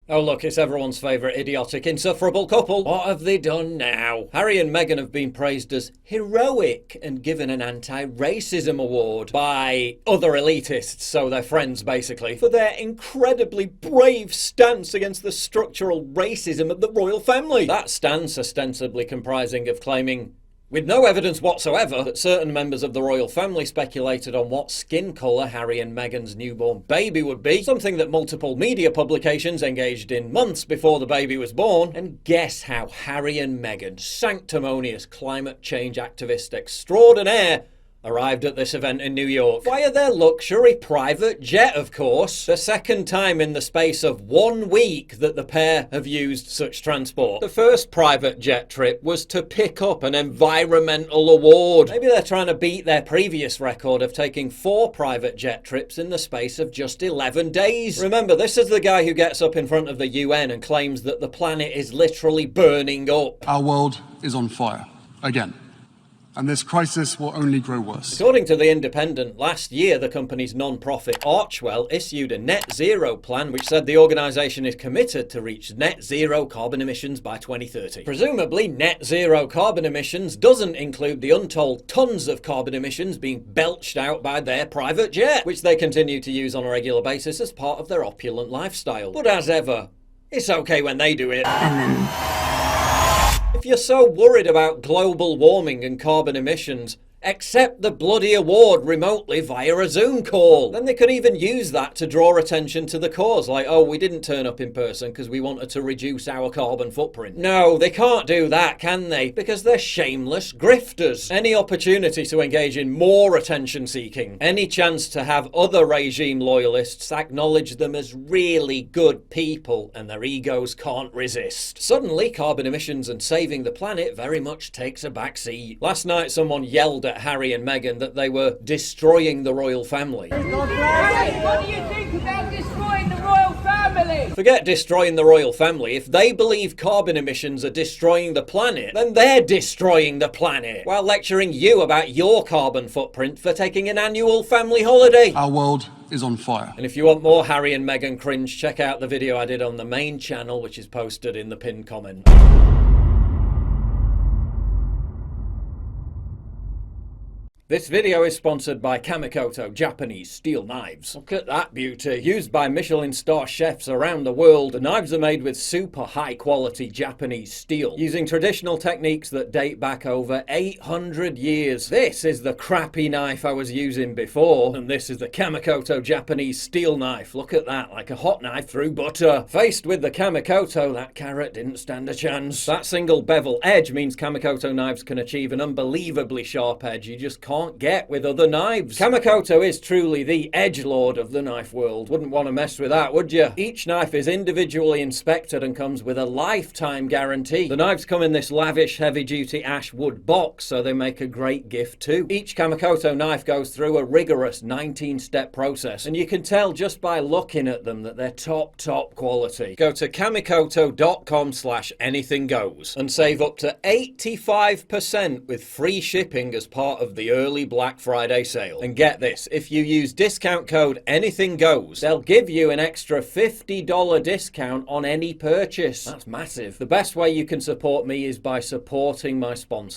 Oh look, it's everyone's favourite idiotic, insufferable couple. What have they done now? Harry and Meghan have been praised as heroic and given an anti-racism award by other elitists, so their friends basically, for their incredibly brave stance against the structural racism of the royal family. That stance ostensibly comprising of claiming, with no evidence whatsoever, that certain members of the royal family speculated on what skin colour Harry and Meghan's newborn baby would be, something that multiple media publications engaged in months before the baby was born. And guess how Harry and Meghan, sanctimonious climate change activist extraordinaire, arrived at this event in New York. Via their luxury private jet, of course. The second time in the space of 1 week that the pair have used such transport. The first private jet trip was to pick up an environmental award. Maybe they're trying to beat their previous record of taking 4 private jet trips in the space of just 11 days. Remember, this is the guy who gets up in front of the UN and claims that the planet is literally burning up. Our world is on fire. Again. And this crisis will only grow worse. According to The Independent, last year the company's non-profit Archwell issued a net zero plan which said the organisation is committed to reach net zero carbon emissions by 2030. Presumably, net zero carbon emissions doesn't include the untold tons of carbon emissions being belched out by their private jet, which they continue to use on a regular basis as part of their opulent lifestyle. But as ever, it's okay when they do it. If you're so worried about global warming and carbon emissions, accept the bloody award remotely via a Zoom call. Then they could even use that to draw attention to the cause, like, oh, we didn't turn up in person because we wanted to reduce our carbon footprint. No, they can't do that, can they? Because they're shameless grifters. Any opportunity to engage in more attention seeking, any chance to have other regime loyalists acknowledge them as really good people, and their egos can't resist. Suddenly, carbon emissions and saving the planet very much takes a backseat. Last night someone yelled at Harry and Meghan that they were destroying the royal family. Harry, what do you think about destroying the royal family? Forget destroying the royal family. If they believe carbon emissions are destroying the planet, then they're destroying the planet, while lecturing you about your carbon footprint for taking an annual family holiday. Our world is on fire. And if you want more Harry and Meghan cringe, check out the video I did on the main channel, which is posted in the pinned comment. This video is sponsored by Kamikoto Japanese steel knives. Look at that beauty. Used by Michelin star chefs around the world, the knives are made with super high quality Japanese steel, using traditional techniques that date back over 800 years. This is the crappy knife I was using before, and this is the Kamikoto Japanese steel knife. Look at that, like a hot knife through butter. Faced with the Kamikoto, that carrot didn't stand a chance. That single bevel edge means Kamikoto knives can achieve an unbelievably sharp edge you just can't get with other knives. Kamikoto is truly the edgelord of the knife world. Wouldn't want to mess with that, would you? Each knife is individually inspected and comes with a lifetime guarantee. The knives come in this lavish heavy-duty ash wood box, so they make a great gift too. Each Kamikoto knife goes through a rigorous 19-step process, and you can tell just by looking at them that they're top quality. Go to kamikoto.com/anythinggoes and save up to 85% with free shipping as part of the early Black Friday sale. And get this, if you use discount code anythinggoes, they'll give you an extra $50 discount on any purchase. That's massive. The best way you can support me is by supporting my sponsor.